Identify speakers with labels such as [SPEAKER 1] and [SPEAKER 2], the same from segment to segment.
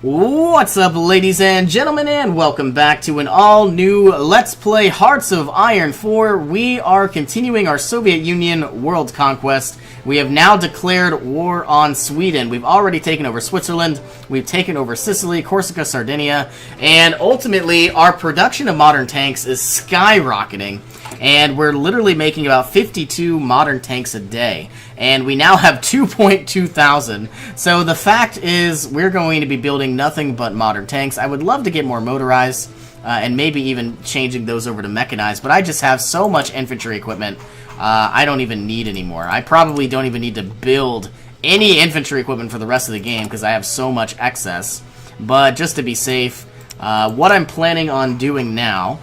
[SPEAKER 1] What's up, ladies and gentlemen, and welcome back to an all-new Let's Play Hearts of Iron 4. We are continuing our Soviet Union world conquest. We have now declared war on Sweden. We've already taken over Switzerland, we've taken over Sicily, Corsica, Sardinia, and ultimately our production of modern tanks is skyrocketing. And we're literally making about 52 modern tanks a day. And we now have 2.2 thousand. So the fact is, we're going to be building nothing but modern tanks. I would love to get more motorized, and maybe even changing those over to mechanized. But I just have so much infantry equipment, I don't even need anymore. I probably don't even need to build any infantry equipment for the rest of the game, because I have so much excess. But just to be safe, what I'm planning on doing now...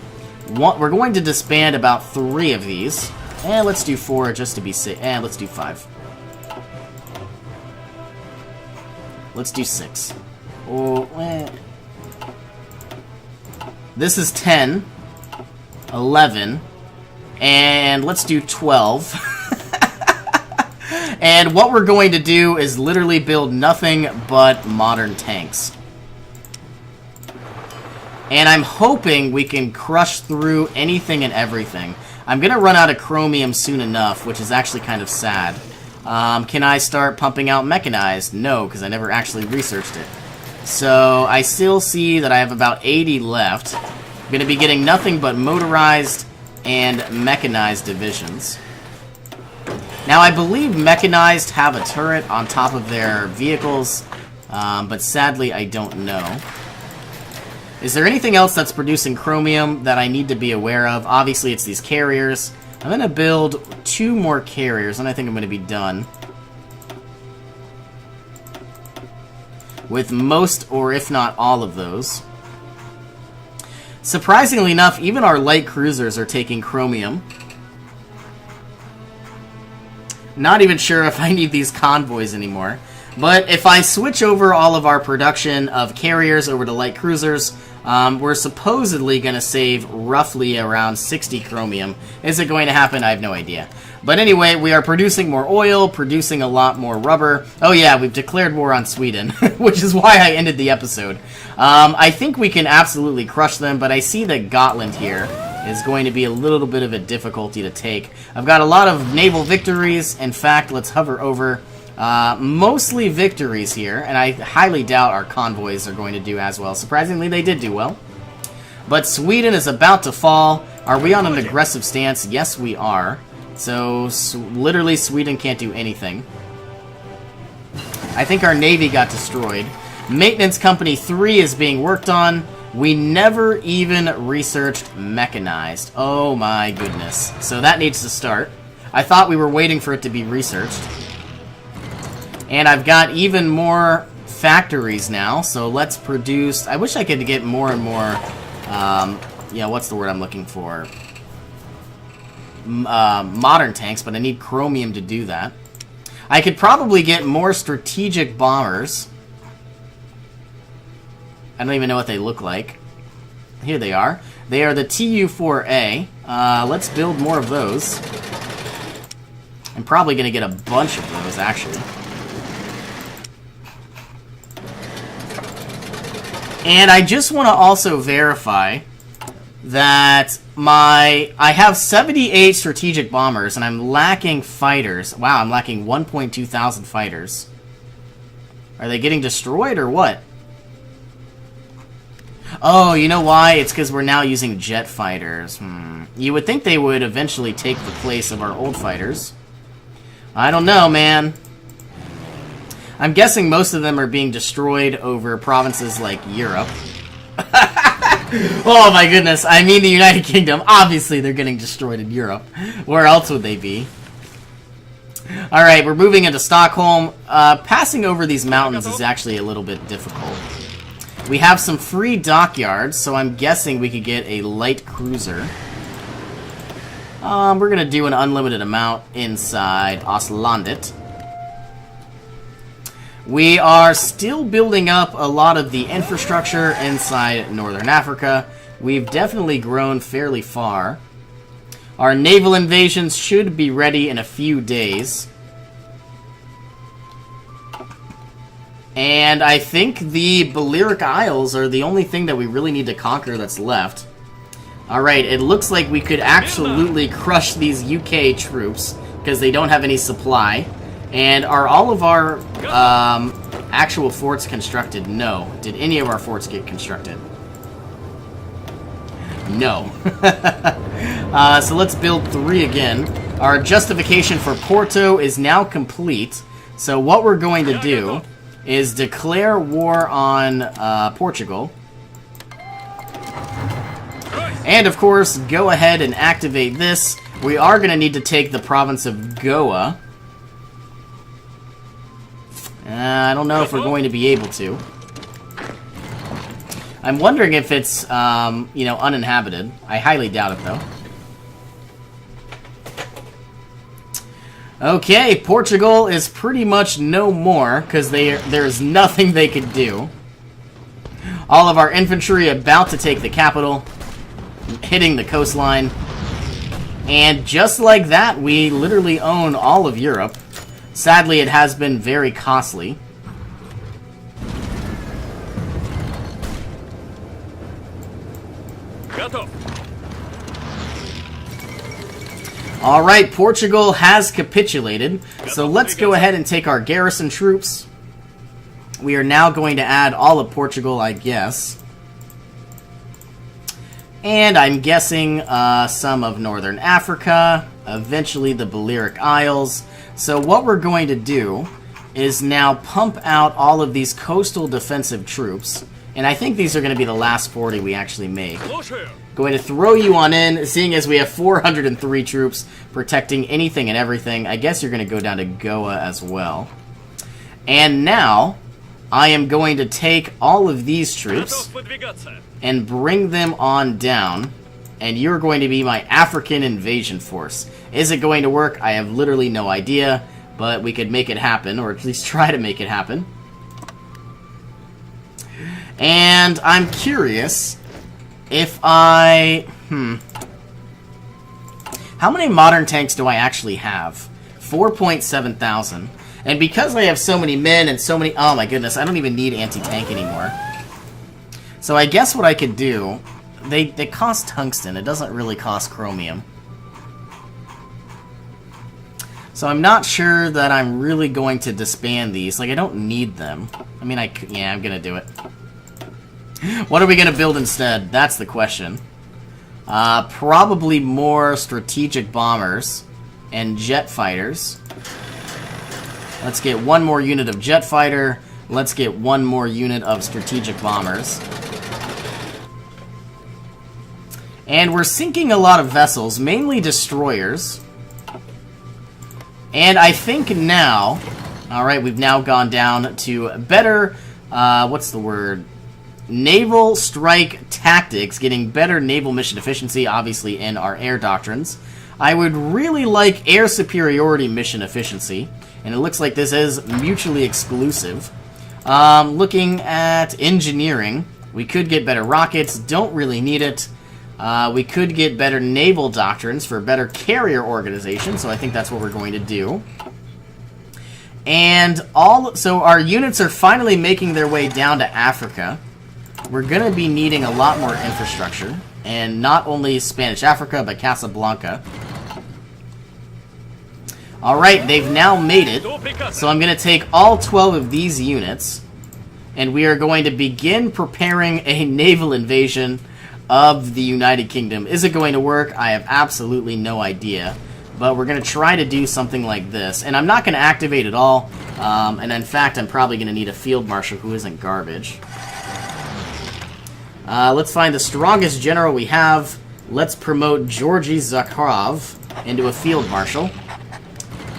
[SPEAKER 1] we're going to disband about 3 of these. And let's do 4 just to be safe. And let's do 5. Let's do 6. Oh, this is 10. 11. And let's do 12. And what we're going to do is literally build nothing but modern tanks. And I'm hoping we can crush through anything and everything. I'm going to run out of chromium soon enough, which is actually kind of sad. Can I start pumping out mechanized? No, because I never actually researched it. So I still see that I have about 80 left. I'm going to be getting nothing but motorized and mechanized divisions. Now I believe mechanized have a turret on top of their vehicles, but sadly I don't know. Is there anything else that's producing chromium that I need to be aware of? Obviously, it's these carriers. I'm going to build 2 more carriers, and I think I'm going to be done with most, or if not all of those. Surprisingly enough, even our light cruisers are taking chromium. Not even sure if I need these convoys anymore. But if I switch over all of our production of carriers over to light cruisers, we're supposedly going to save roughly around 60 chromium. Is it going to happen? I have no idea. But anyway, we are producing more oil, producing a lot more rubber. Oh yeah, we've declared war on Sweden, which is why I ended the episode. I think we can absolutely crush them, but I see that Gotland here is going to be a little bit of a difficulty to take. I've got a lot of naval victories. In fact, let's hover over... mostly victories here, and I highly doubt our convoys are going to do as well. Surprisingly, they did do well. But Sweden is about to fall. Are we on an aggressive stance? Yes, we are. So, literally, Sweden can't do anything. I think our navy got destroyed. Maintenance Company 3 is being worked on. We never even researched mechanized. Oh my goodness. So that needs to start. I thought we were waiting for it to be researched. And I've got even more factories now, so let's produce... I wish I could get more and more... yeah, what's the word I'm looking for? Modern tanks, but I need chromium to do that. I could probably get more strategic bombers. I don't even know what they look like. Here they are. They are the Tu-4A. Let's build more of those. I'm probably going to get a bunch of those, actually. And I just want to also verify that I have 78 strategic bombers, and I'm lacking fighters. Wow, I'm lacking 1.2 thousand fighters. Are they getting destroyed, or what? Oh, you know why? It's because we're now using jet fighters. You would think they would eventually take the place of our old fighters. I don't know, man. I'm guessing most of them are being destroyed over provinces like Europe. Oh my goodness, I mean the United Kingdom. Obviously they're getting destroyed in Europe. Where else would they be? Alright, we're moving into Stockholm. Passing over these mountains is actually a little bit difficult. We have some free dockyards, so I'm guessing we could get a light cruiser. We're going to do an unlimited amount inside Ostlandet. We are still building up a lot of the infrastructure inside Northern Africa. We've definitely grown fairly far. Our naval invasions should be ready in a few days. And I think the Balearic Isles are the only thing that we really need to conquer that's left. Alright, it looks like we could absolutely crush these UK troops, because they don't have any supply. And are all of our actual forts constructed? No. Did any of our forts get constructed? No. So let's build 3 again. Our justification for Porto is now complete. So what we're going to do is declare war on Portugal. And of course, go ahead and activate this. We are going to need to take the province of Goa. I don't know if we're going to be able to. I'm wondering if it's, you know, uninhabited. I highly doubt it, though. Okay, Portugal is pretty much no more, because there's nothing they could do. All of our infantry about to take the capital, hitting the coastline. And just like that, we literally own all of Europe. Sadly, it has been very costly. Alright, Portugal has capitulated, so let's go ahead and take our garrison troops. We are now going to add all of Portugal, I guess. And I'm guessing some of Northern Africa, eventually the Balearic Isles. So what we're going to do is now pump out all of these coastal defensive troops. And I think these are going to be the last 40 we actually make. Going to throw you on in, seeing as we have 403 troops protecting anything and everything. I guess you're going to go down to Goa as well. And now, I am going to take all of these troops and bring them on down. And you're going to be my African invasion force. Is it going to work? I have literally no idea, but we could make it happen, or at least try to make it happen. And I'm curious if I... How many modern tanks do I actually have? 4.7 thousand. And because I have so many men and so many... Oh my goodness, I don't even need anti-tank anymore. So I guess what I could do... They cost tungsten. It doesn't really cost chromium. So I'm not sure that I'm really going to disband these. Like, I don't need them. I mean, yeah, I'm going to do it. What are we going to build instead? That's the question. Probably more strategic bombers and jet fighters. Let's get one more unit of jet fighter. Let's get one more unit of strategic bombers. And we're sinking a lot of vessels, mainly destroyers. And I think now... Alright, we've now gone down to better... what's the word? Naval strike tactics, getting better naval mission efficiency, obviously, in our air doctrines. I would really like air superiority mission efficiency, and it looks like this is mutually exclusive. Looking at engineering, we could get better rockets, don't really need it. We could get better naval doctrines for better carrier organization, so I think that's what we're going to do. And so our units are finally making their way down to Africa. We're going to be needing a lot more infrastructure, and not only Spanish Africa, but Casablanca. Alright, they've now made it, so I'm going to take all 12 of these units, and we are going to begin preparing a naval invasion of the United Kingdom. Is it going to work? I have absolutely no idea, but we're going to try to do something like this, and I'm not going to activate it all, and in fact, I'm probably going to need a field marshal who isn't garbage. Let's find the strongest general we have. Let's promote Georgy Zakharov into a field marshal.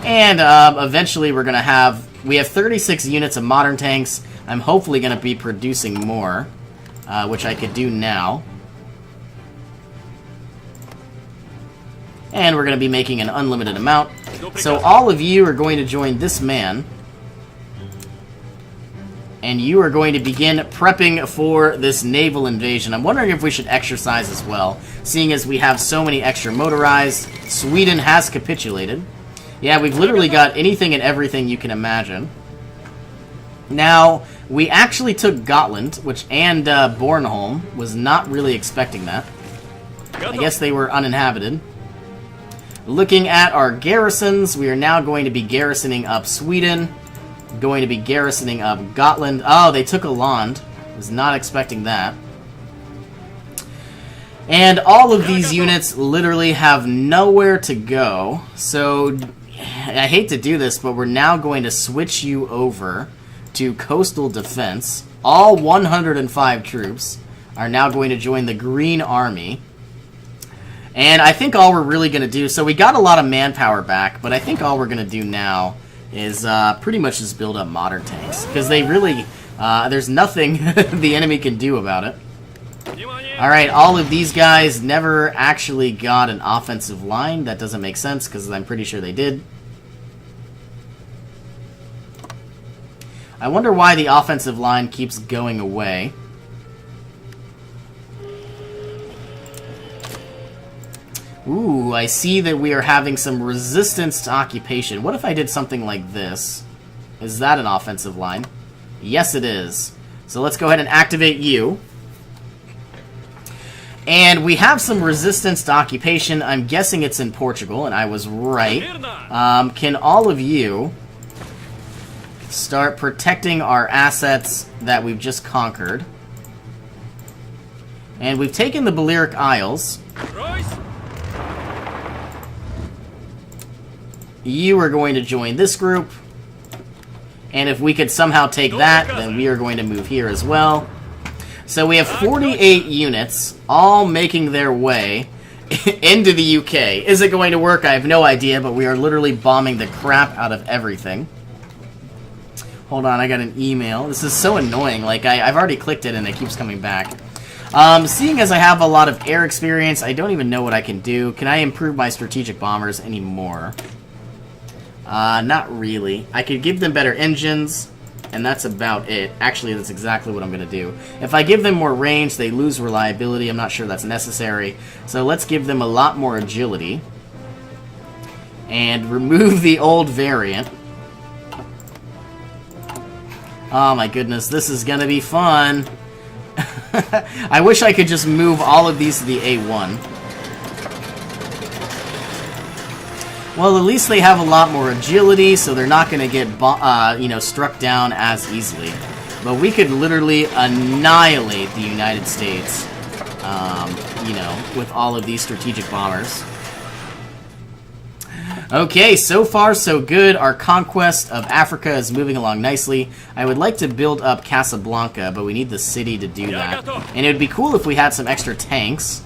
[SPEAKER 1] And eventually we're going to have... We have 36 units of modern tanks. I'm hopefully going to be producing more, which I could do now. And we're going to be making an unlimited amount. So all of you are going to join this man. And you are going to begin prepping for this naval invasion. I'm wondering if we should exercise as well, seeing as we have so many extra motorized. Sweden has capitulated. Yeah, we've literally got anything and everything you can imagine. Now, We actually took Gotland, and Bornholm. Was not really expecting that. I guess they were uninhabited. Looking at our garrisons, we are now going to be garrisoning up Sweden. Going to be garrisoning up Gotland. Oh, they took a Land. Was not expecting that. And all of these units literally have nowhere to go. So, I hate to do this, but we're now going to switch you over to Coastal Defense. All 105 troops are now going to join the Green Army. And I think all we're really going to do... So we got a lot of manpower back, but I think all we're going to do now is pretty much just build up modern tanks. Because they really... there's nothing the enemy can do about it. Alright, all of these guys never actually got an offensive line. That doesn't make sense, because I'm pretty sure they did. I wonder why the offensive line keeps going away. Ooh, I see that we are having some resistance to occupation. What if I did something like this? Is that an offensive line? Yes, it is. So let's go ahead and activate you. And we have some resistance to occupation. I'm guessing it's in Portugal, and I was right. Can all of you start protecting our assets that we've just conquered? And we've taken the Balearic Isles. You are going to join this group. And if we could somehow take that, then we are going to move here as well. So we have 48 units, all making their way into the UK. Is it going to work? I have no idea, but we are literally bombing the crap out of everything. Hold on, I got an email. This is so annoying. Like, I've already clicked it and it keeps coming back. Seeing as I have a lot of air experience, I don't even know what I can do. Can I improve my strategic bombers anymore? Not really. I could give them better engines, and that's about it. Actually, that's exactly what I'm going to do. If I give them more range, they lose reliability. I'm not sure that's necessary. So let's give them a lot more agility. And remove the old variant. Oh my goodness, this is going to be fun. I wish I could just move all of these to the A1. Well, at least they have a lot more agility, so they're not going to get, struck down as easily. But we could literally annihilate the United States, with all of these strategic bombers. Okay, so far so good. Our conquest of Africa is moving along nicely. I would like to build up Casablanca, but we need the city to do that. And it would be cool if we had some extra tanks.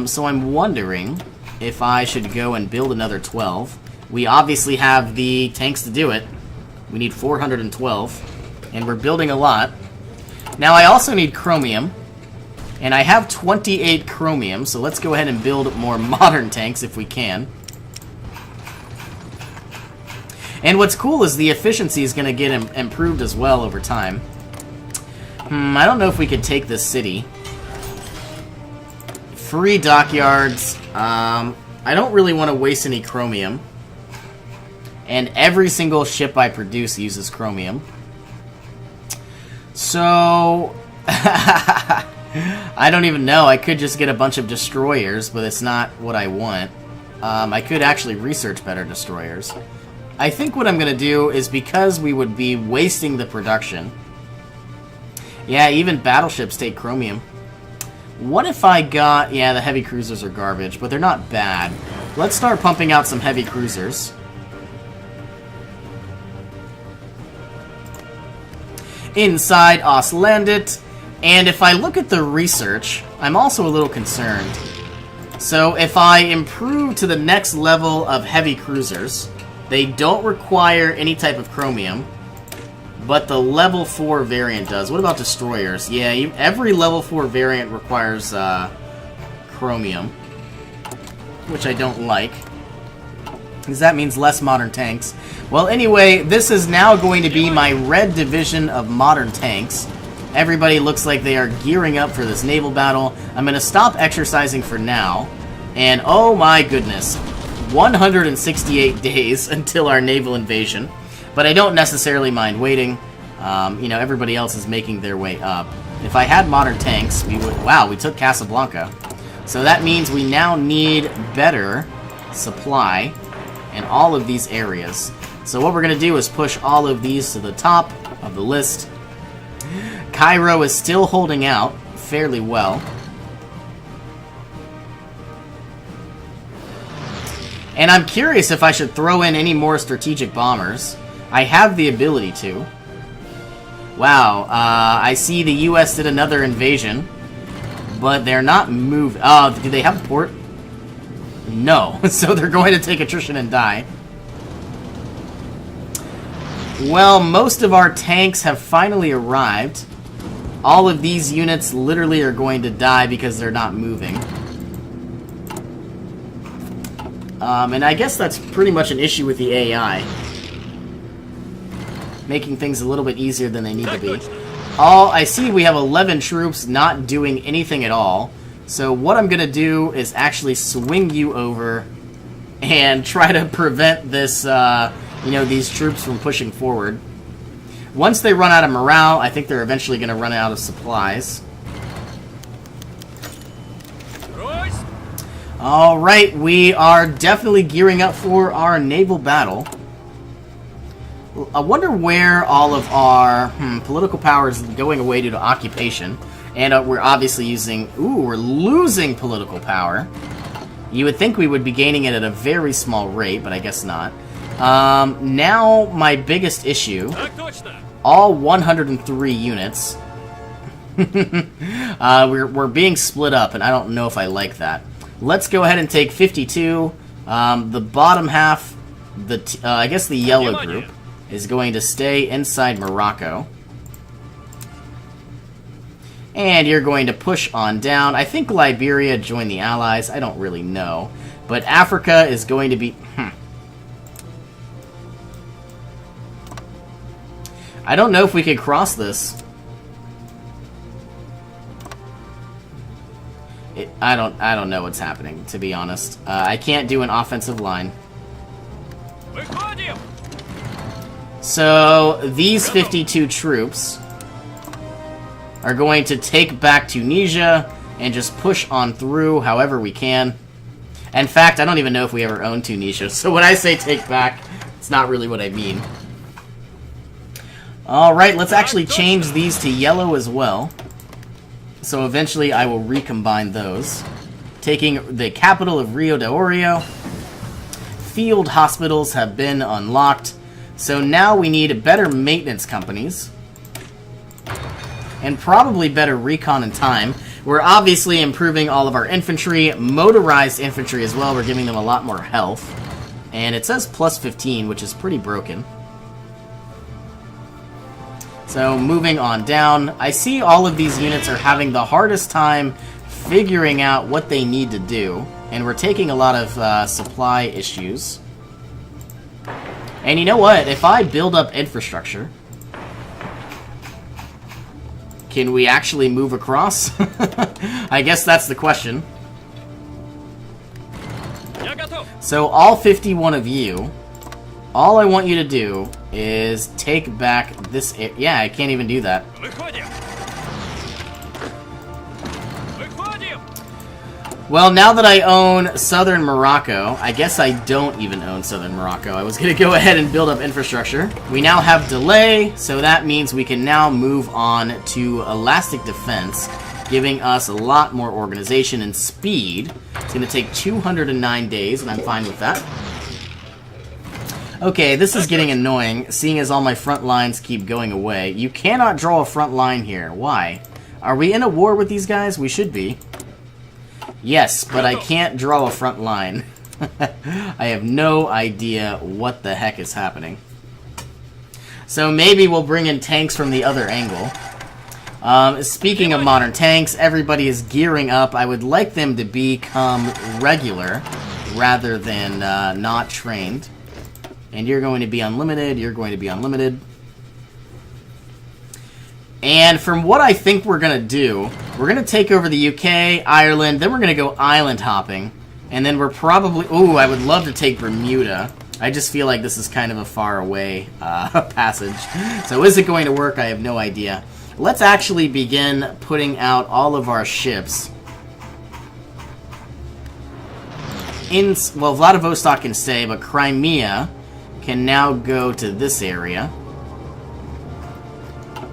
[SPEAKER 1] So I'm wondering if I should go and build another 12. We obviously have the tanks to do it. We need 412, and we're building a lot. Now I also need chromium, and I have 28 chromium, so let's go ahead and build more modern tanks if we can. And what's cool is the efficiency is going to get improved as well over time. I don't know if we could take this city. Free dockyards. I don't really want to waste any chromium. And every single ship I produce uses chromium. So... I don't even know. I could just get a bunch of destroyers, but it's not what I want. I could actually research better destroyers. I think what I'm going to do is, because we would be wasting the production... Yeah, even battleships take chromium. What if I got... Yeah, the heavy cruisers are garbage, but they're not bad. Let's start pumping out some heavy cruisers. Inside Ostlandet. And if I look at the research, I'm also a little concerned. So if I improve to the next level of heavy cruisers, they don't require any type of chromium, but the level 4 variant does. What about destroyers? Yeah, every level 4 variant requires chromium, which I don't like, because that means less modern tanks. Well, anyway, this is now going to be my red division of modern tanks. Everybody looks like they are gearing up for this naval battle. I'm going to stop exercising for now, and oh my goodness, 168 days until our naval invasion. But I don't necessarily mind waiting. You know, everybody else is making their way up. If I had modern tanks, we would... Wow, we took Casablanca. So that means we now need better supply in all of these areas. So what we're going to do is push all of these to the top of the list. Cairo is still holding out fairly well. And I'm curious if I should throw in any more strategic bombers. I have the ability to. Wow, I see the U.S. did another invasion, but they're not moving. Oh, do they have a port? No, so they're going to take attrition and die. Well, most of our tanks have finally arrived. All of these units literally are going to die because they're not moving. And I guess that's pretty much an issue with the AI. Making things a little bit easier than they need to be. I see we have 11 troops not doing anything at all. So what I'm going to do is actually swing you over and try to prevent this, you know, these troops from pushing forward. Once they run out of morale, I think they're eventually going to run out of supplies. Alright, we are definitely gearing up for our naval battle. I wonder where all of our political power is going away due to occupation. And we're obviously using... Ooh, we're losing political power. You would think we would be gaining it at a very small rate, but I guess not. Now, my biggest issue... All 103 units. We're being split up, and I don't know if I like that. Let's go ahead and take 52. The bottom half, I guess the yellow group, is going to stay inside Morocco. And you're going to push on down. I think Liberia joined the Allies. I don't really know. But Africa is going to be... I don't know if we can cross this. I don't know what's happening, to be honest. I can't do an offensive line. So, these 52 troops are going to take back Tunisia and just push on through however we can. In fact, I don't even know if we ever owned Tunisia, so when I say take back, it's not really what I mean. Alright, let's actually change these to yellow as well. So eventually I will recombine those. Taking the capital of Rio de Oro. Field hospitals have been unlocked. So now we need better maintenance companies. And probably better recon and time. We're obviously improving all of our infantry. Motorized infantry as well. We're giving them a lot more health. And it says plus 15, which is pretty broken. So, moving on down, I see all of these units are having the hardest time figuring out what they need to do, and we're taking a lot of supply issues. And you know what? If I build up infrastructure, can we actually move across? I guess that's the question. So, all 51 of you, all I want you to do is take back this... Yeah, I can't even do that. Well, now that I own southern Morocco, I guess I don't even own southern Morocco. I was going to go ahead and build up infrastructure. We now have delay, so that means we can now move on to elastic defense, giving us a lot more organization and speed. It's going to take 209 days, and I'm fine with that. Okay, this is getting annoying, seeing as all my front lines keep going away. You cannot draw a front line here. Why? Are we in a war with these guys? We should be. Yes, but I can't draw a front line. I have no idea what the heck is happening. So maybe we'll bring in tanks from the other angle. Speaking of modern tanks, everybody is gearing up. I would like them to become regular rather than not trained. And you're going to be unlimited, you're going to be unlimited. And from what I think we're going to do, we're going to take over the UK, Ireland, then we're going to go island hopping. And then we're probably... Ooh, I would love to take Bermuda. I just feel like this is kind of a far away passage. So is it going to work? I have no idea. Let's actually begin putting out all of our ships. Well, Vladivostok can stay, but Crimea can now go to this area.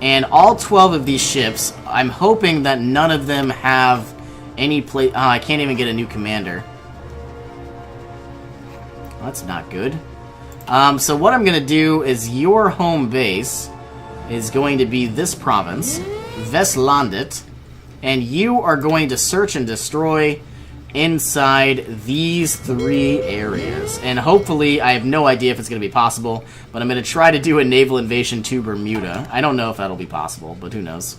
[SPEAKER 1] And all 12 of these ships, I'm hoping that none of them have any place... Oh, I can't even get a new commander. Well, that's not good. So what I'm going to do is your home base is going to be this province, Vestlandet, and you are going to search and destroy inside these 3 areas. And hopefully, I have no idea if it's going to be possible, but I'm going to try to do a naval invasion to Bermuda. I don't know if that'll be possible, but who knows.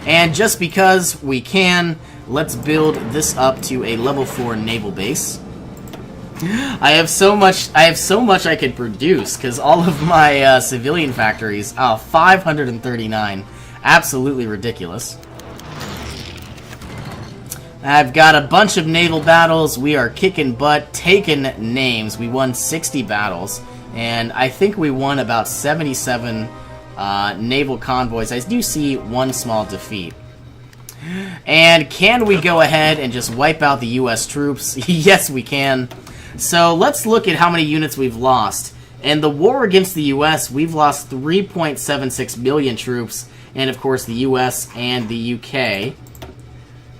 [SPEAKER 1] And just because we can, let's build this up to a level 4 naval base. I have so much I could produce, because all of my civilian factories, 539. Absolutely ridiculous. I've got a bunch of naval battles. We are kicking butt, taking names. We won 60 battles, and I think we won about 77 naval convoys. I do see one small defeat. And can we go ahead and just wipe out the U.S. troops? Yes, we can. So let's look at how many units we've lost. In the war against the U.S., we've lost 3.76 million troops, and of course the U.S. and the U.K.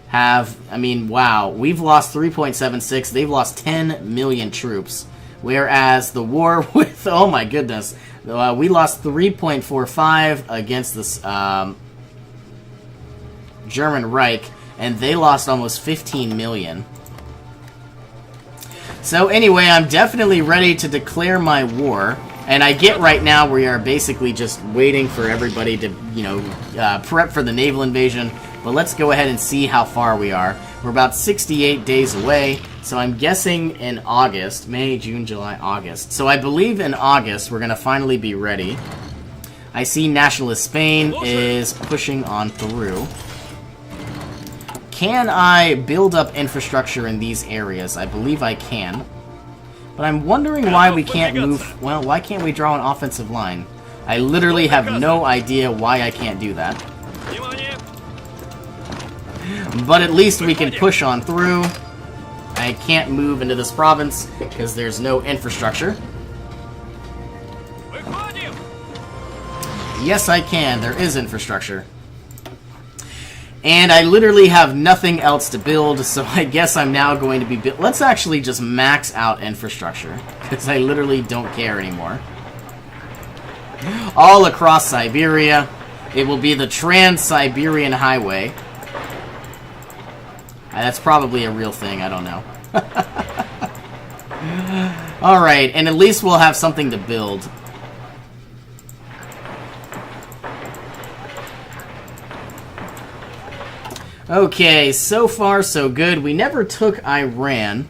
[SPEAKER 1] have, I mean, wow, we've lost 3.76, they've lost 10 million troops, whereas the war with, oh my goodness, we lost 3.45 against this German Reich, and they lost almost 15 million. So anyway, I'm definitely ready to declare my war, and I get right now we are basically just waiting for everybody to, you know, prep for the naval invasion. But let's go ahead and see how far we are. We're about 68 days away, so I'm guessing in August, May, June, July, August. So I believe in August we're going to finally be ready. I see Nationalist Spain is pushing on through. Can I build up infrastructure in these areas? I believe I can. But I'm wondering why we can't move... Well, why can't we draw an offensive line? I literally have no idea why I can't do that. But at least we can push on through. I can't move into this province because there's no infrastructure. Yes, I can. There is infrastructure. And I literally have nothing else to build, so I guess I'm now going to be... Let's actually just max out infrastructure, because I literally don't care anymore. All across Siberia. It will be the Trans-Siberian Highway. That's probably a real thing, I don't know. Alright, and at least we'll have something to build. Okay, so far so good. We never took Iran,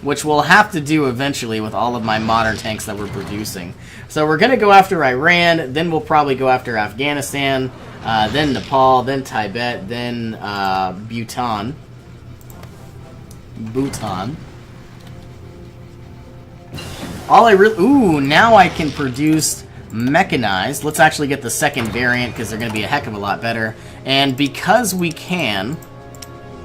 [SPEAKER 1] which we'll have to do eventually with all of my modern tanks that we're producing. So we're going to go after Iran, then we'll probably go after Afghanistan, then Nepal, then Tibet, then Bhutan. Ooh, now I can produce mechanized. Let's actually get the second variant because they're going to be a heck of a lot better. And because we can,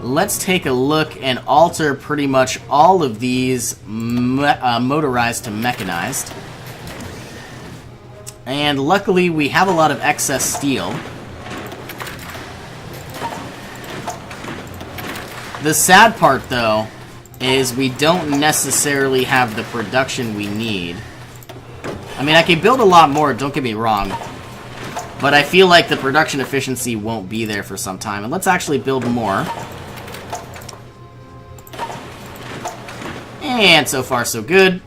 [SPEAKER 1] let's take a look and alter pretty much all of these motorized to mechanized. And luckily we have a lot of excess steel. The sad part though is we don't necessarily have the production we need. I mean, I can build a lot more, don't get me wrong. But I feel like the production efficiency won't be there for some time. And let's actually build more. And so far, so good.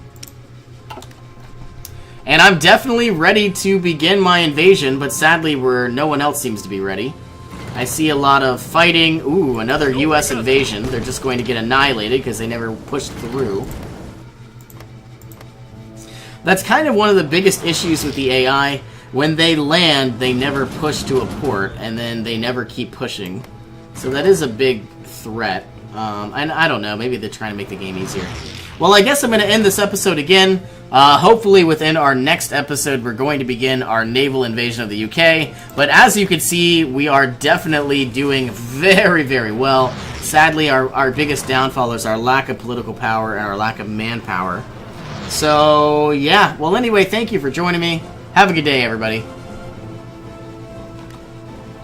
[SPEAKER 1] And I'm definitely ready to begin my invasion, but sadly, no one else seems to be ready. I see a lot of fighting. Ooh, another US invasion. They're just going to get annihilated because they never pushed through. That's kind of one of the biggest issues with the AI. When they land, they never push to a port, and then they never keep pushing. So that is a big threat. And I don't know, maybe they're trying to make the game easier. well, I guess I'm going to end this episode again. Hopefully within our next episode, we're going to begin our naval invasion of the UK. But as you can see, we are definitely doing very, very well. Sadly, our biggest downfall is our lack of political power and our lack of manpower. So, yeah. Well, anyway, thank you for joining me. Have a good day, everybody.